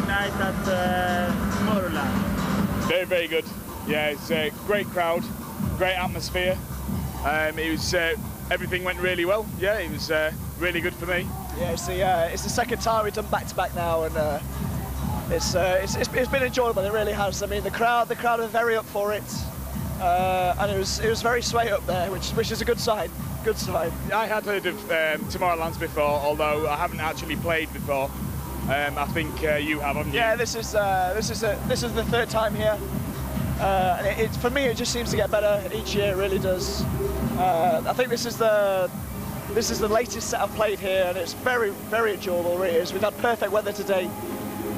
night at Tomorrowland? Very, very good. Yeah, it's a great crowd, great atmosphere. It was everything went really well. Yeah, it was really good for me. Yeah, it's the second time we've done back-to-back now, and it's been enjoyable. It really has. I mean, the crowd are very up for it, and it was very sway up there, which is a good sign. Good sign. I had heard of Tomorrowland before, although I haven't actually played before. I think you have, haven't you? Yeah, this is the third time here. For me, it just seems to get better each year. It really does. I think this is the latest set I've played here, and it's very, very enjoyable. Really is. We've had perfect weather today,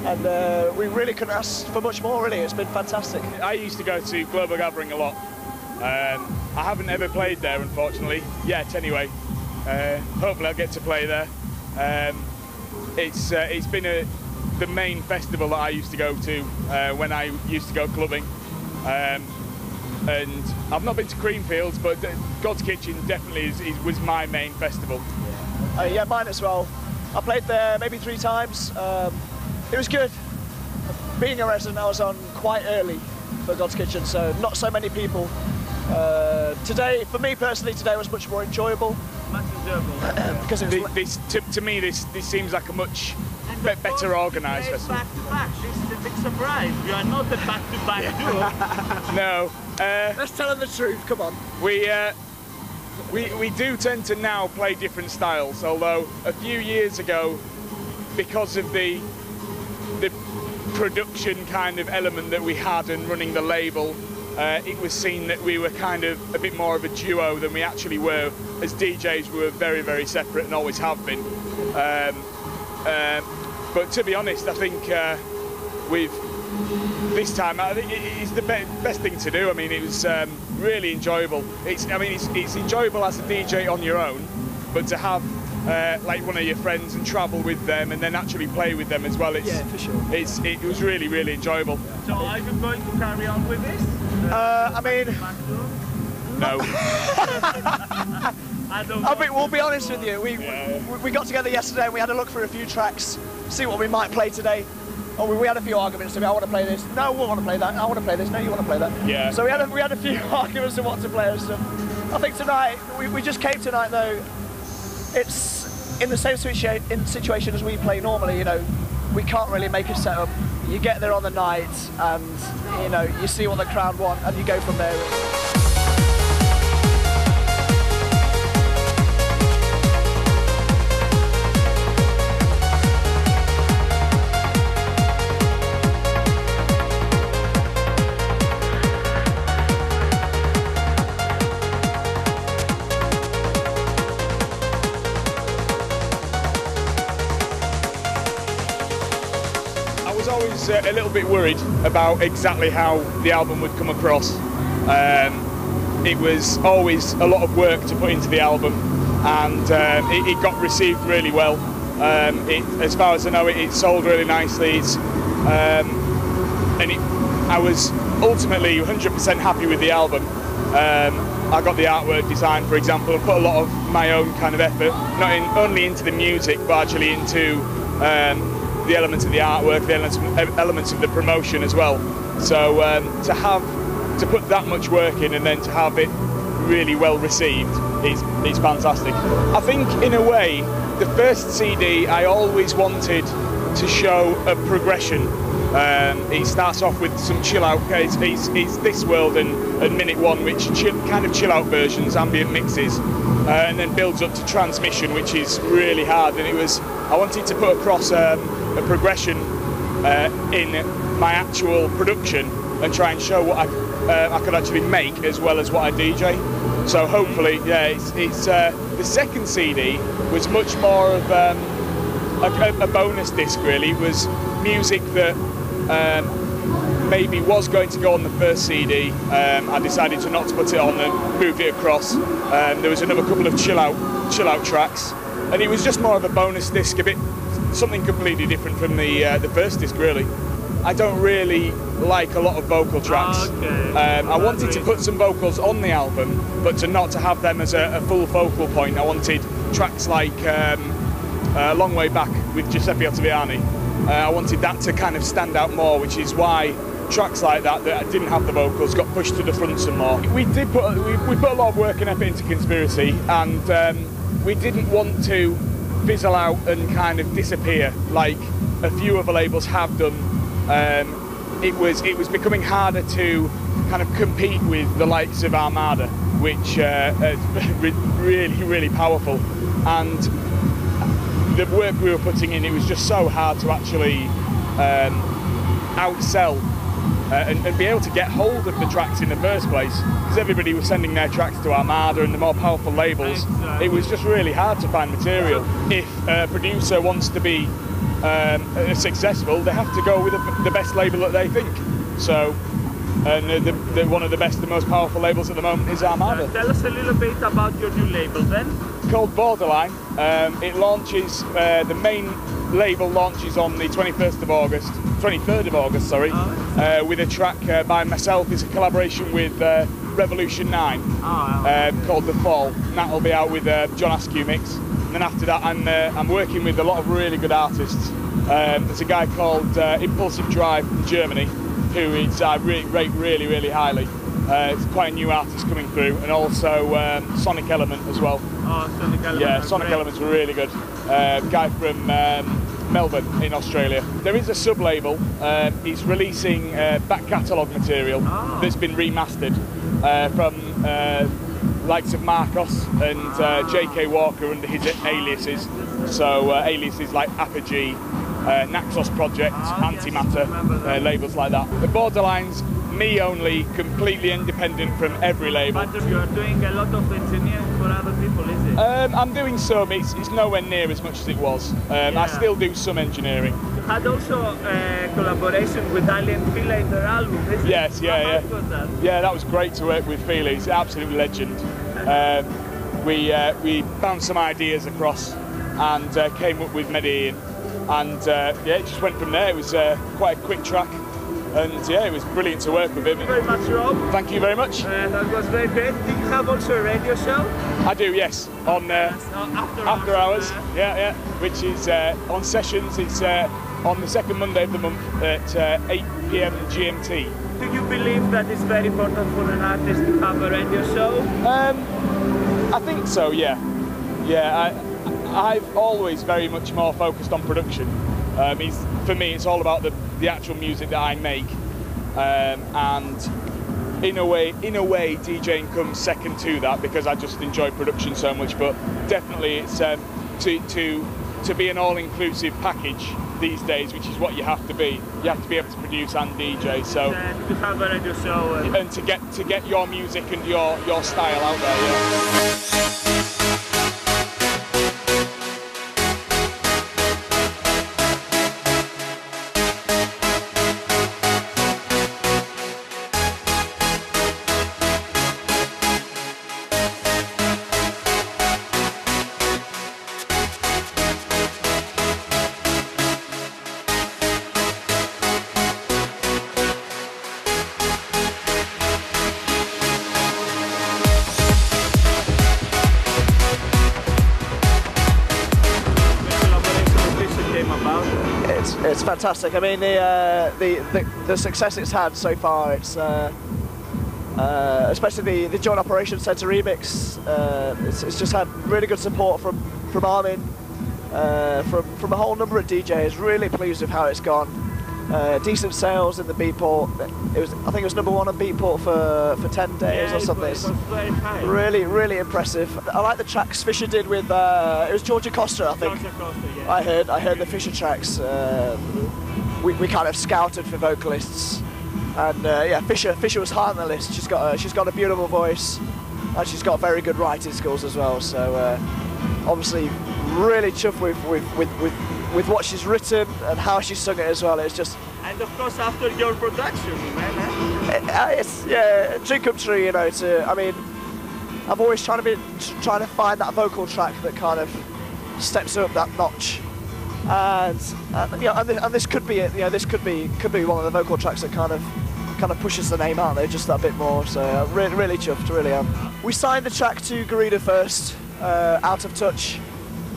and we really couldn't ask for much more. Really, it's been fantastic. I used to go to Global Gathering a lot. I haven't ever played there, unfortunately, yet. Anyway, hopefully I'll get to play there. It's been the main festival that I used to go to when I used to go clubbing. And I've not been to Creamfields, but God's Kitchen definitely was my main festival. Yeah, mine as well. I played there maybe 3 times. It was good. Being a resident, I was on quite early for God's Kitchen, so not so many people. Today, for me personally, today was much more enjoyable. Much enjoyable. Because it was to me, this seems like a much better organised festival. Back to back. This is a big surprise. You are not a back to back duo. No. Let's tell them the truth. Come on. We do tend to now play different styles. Although a few years ago, because of the production kind of element that we had and running the label, it was seen that we were kind of a bit more of a duo than we actually were. As DJs, we were very, very separate and always have been. But to be honest, I think with this time, I think it's the best thing to do. I mean, it was really enjoyable. It's enjoyable as a DJ on your own, but to have like one of your friends and travel with them and then actually play with them as well. Yeah, for sure. It was really, really enjoyable. So are you going to carry on with this? I mean, no. I don't know. We'll be honest with you. We got together yesterday and we had a look for a few tracks, see what we might play today. Oh, we had a few arguments. I want to play this. No, we want to play that. I want to play this. No, you want to play that. Yeah. So we had a few arguments on what to play and stuff. I think tonight we just came tonight though. It's in the same situation as we play normally. You know, we can't really make a setup. You get there on the night and you know you see what the crowd want and you go from there. Always a little bit worried about exactly how the album would come across. It was always a lot of work to put into the album, and it got received really well. As far as I know, it sold really nicely. I was ultimately 100% happy with the album. I got the artwork design, for example, and put a lot of my own kind of effort, not only into the music, but actually into the elements of the artwork, the elements of the promotion as well. So to put that much work in and then to have it really well received is fantastic. I think in a way, the first CD I always wanted to show a progression. It starts off with some chill out, it's This World and Minute One, which are kind of chill out versions, ambient mixes, and then builds up to Transmission, which is really hard. And I wanted to put across a progression in my actual production and try and show what I could actually make as well as what I DJ. So hopefully, yeah, it's the second CD was much more of a bonus disc really. It was music that maybe was going to go on the first CD. I decided not to put it on and moved it across. There was another couple of chill out tracks, and it was just more of a bonus disc, something completely different from the first disc really. I don't really like a lot of vocal tracks. Okay. I wanted to put some vocals on the album, but not to have them as a full focal point. I wanted tracks like Long Way Back with Giuseppe Ottaviani, I wanted that to kind of stand out more, which is why tracks like that didn't have the vocals got pushed to the front some more. We put a lot of work and effort into Conspiracy, and we didn't want to fizzle out and kind of disappear like a few other labels have done. It was becoming harder to kind of compete with the likes of Armada, which is really powerful, and the work we were putting in, it was just so hard to actually outsell and be able to get hold of the tracks in the first place, because everybody was sending their tracks to Armada and the more powerful labels. It was just really hard to find material. If a producer wants to be successful, they have to go with the best label that they think. So, and one of the best, the most powerful labels at the moment is Armada. Tell us a little bit about your new label then. Called Borderline. It launches, the main label launches on the 23rd of August, sorry, with a track by myself. It's a collaboration with Revolution 9 called The Fall, and that'll be out with Jon O Bir Activa mix. And then after that I'm working with a lot of really good artists. There's a guy called Impulsive Drive from Germany, who is I rate really highly. It's quite a new artist coming through, and also Sonic Element as well. Oh, Sonic Element. Yeah, Sonic Element's really good. Guy from Melbourne in Australia. There is a sub-label. He's releasing back catalogue material that's been remastered from likes of Marcos and JK Walker under his aliases. So aliases like Apogee, Naxos Project, Antimatter, labels like that. The Borderline's me only, completely independent from every label. But you are doing a lot of engineering for other people, is it? I'm doing some. It's nowhere near as much as it was. I still do some engineering. You had also a collaboration with Alien Fila in their album, isn't it? Yes, yeah. How was that? Yeah, that was great to work with Fila. He's an absolute legend. We bounced some ideas across and came up with Medellin, and yeah, it just went from there. It was quite a quick track. And yeah, it was brilliant to work with him. Thank you very much, Rob. Thank you very much. That was very great. Do you have also a radio show? I do, yes. On after hours. Yeah. Which is on Sessions. It's on the second Monday of the month at 8 PM GMT. Do you believe that it's very important for an artist to have a radio show? I think so. Yeah. I've always very much more focused on production. For me, it's all about the actual music that I make, and in a way, DJing comes second to that, because I just enjoy production so much. But definitely, it's to be an all-inclusive package these days, which is what you have to be. You have to be able to produce and DJ. So to have a radio show and to get your music and your style out there. Yeah. It's fantastic. I mean, the success it's had so far. It's especially the Joint Operations Centre remix. It's just had really good support from Armin, from a whole number of DJs. Really pleased with how it's gone. Decent sales in the Beatport. I think it was #1 on Beatport for 10 days or something. It was very high. Really impressive. I like the tracks Fisher did with it was Georgia Costa, I think. Georgia Costa, yeah. I heard the Fisher tracks. We kind of scouted for vocalists, and yeah, Fisher was high on the list. She's got a beautiful voice, and she's got very good writing skills as well. So obviously, really chuffed with what she's written and how she's sung it as well. It's just, and of course after your production, man. It's a dream come true, you know. I mean, I've always trying to find that vocal track that kind of steps up that notch, and you know, and this could be it. You know, this could be one of the vocal tracks that kind of pushes the name out there just that bit more. So really chuffed, really am. We signed the track to Garida first, Out of Touch,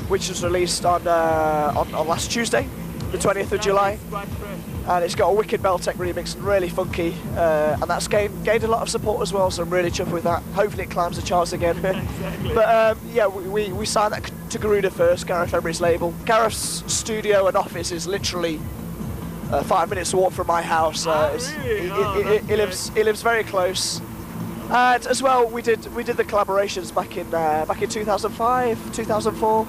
which was released on last Tuesday, the 20th of July. It's quite fresh. And it's got a wicked Beltec remix, really funky, and that's gained a lot of support as well, so I'm really chuffed with that. Hopefully it climbs the charts again. Exactly. But yeah, we signed that to Garuda first, Gareth Emery's label. Gareth's studio and office is literally 5 minutes walk from my house. Really? He lives very close. And as well, we did the collaborations back in 2005, 2004.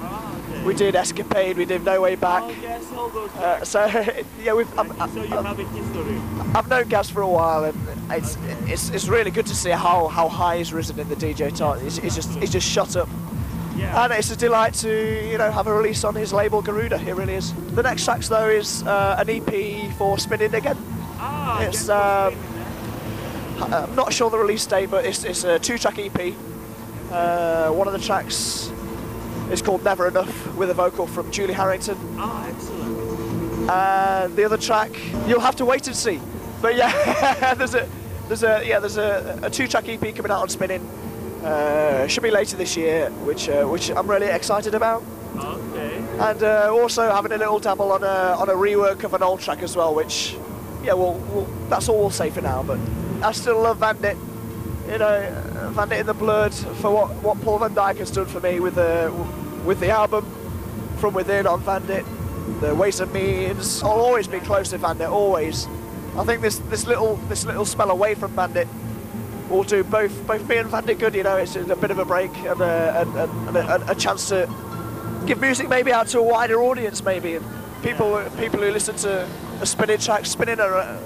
We did Escapade, we did No Way Back. Oh, yes, all those tracks. So yeah, So you have a history. I've known Gaz for a while, and it's really good to see how high he's risen in the DJ chart. He's just shot up, Yeah. and it's a delight to have a release on his label Garuda. It really is. The next tracks though is an EP for Spinning again. Ah, It's yes, I'm not sure the release date, but it's a 2-track EP. One of the tracks is called Never Enough, with a vocal from Julie Harrington. Ah, excellent. And the other track, you'll have to wait and see. But yeah, there's a 2-track EP coming out on Spinning. Should be later this year, which I'm really excited about. Okay. And also having a little dabble on a rework of an old track as well, which that's all we'll say for now. But I still love Vandit. Vandit in the Blood for what Paul Van Dyk has done for me with the album From Within on Vandit, the Ways and Means. I'll always be close to Vandit, always. I think this little spell away from Vandit will do both me and Vandit good. It's a bit of a break and a chance to give music maybe out to a wider audience, maybe, and people who listen to a Spinning track. Spinning are an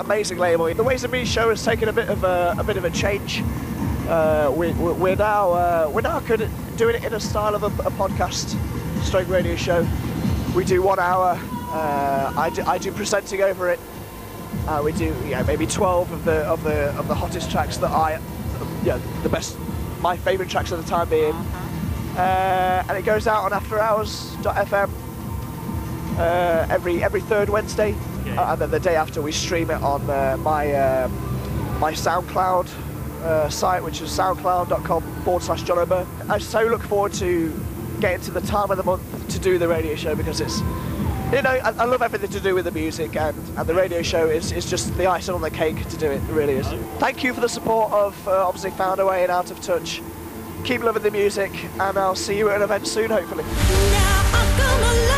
amazing label. The Ways and Means show has taken a bit of a change. We're now doing it in a style of a podcast stroke radio show. We do 1 hour. I do presenting over it. We do maybe 12 of the hottest tracks that the best, my favourite tracks at the time being. And it goes out on afterhours.fm every third Wednesday. Okay. And then the day after we stream it on my SoundCloud site, which is soundcloud.com/Jon O Bir. I so look forward to getting to the time of the month to do the radio show, because it's, I love everything to do with the music, and the radio show is just the icing on the cake to do it. It really is. Thank you for the support of obviously Found A Way and Out of Touch. Keep loving the music, and I'll see you at an event soon, hopefully. Now I'm gonna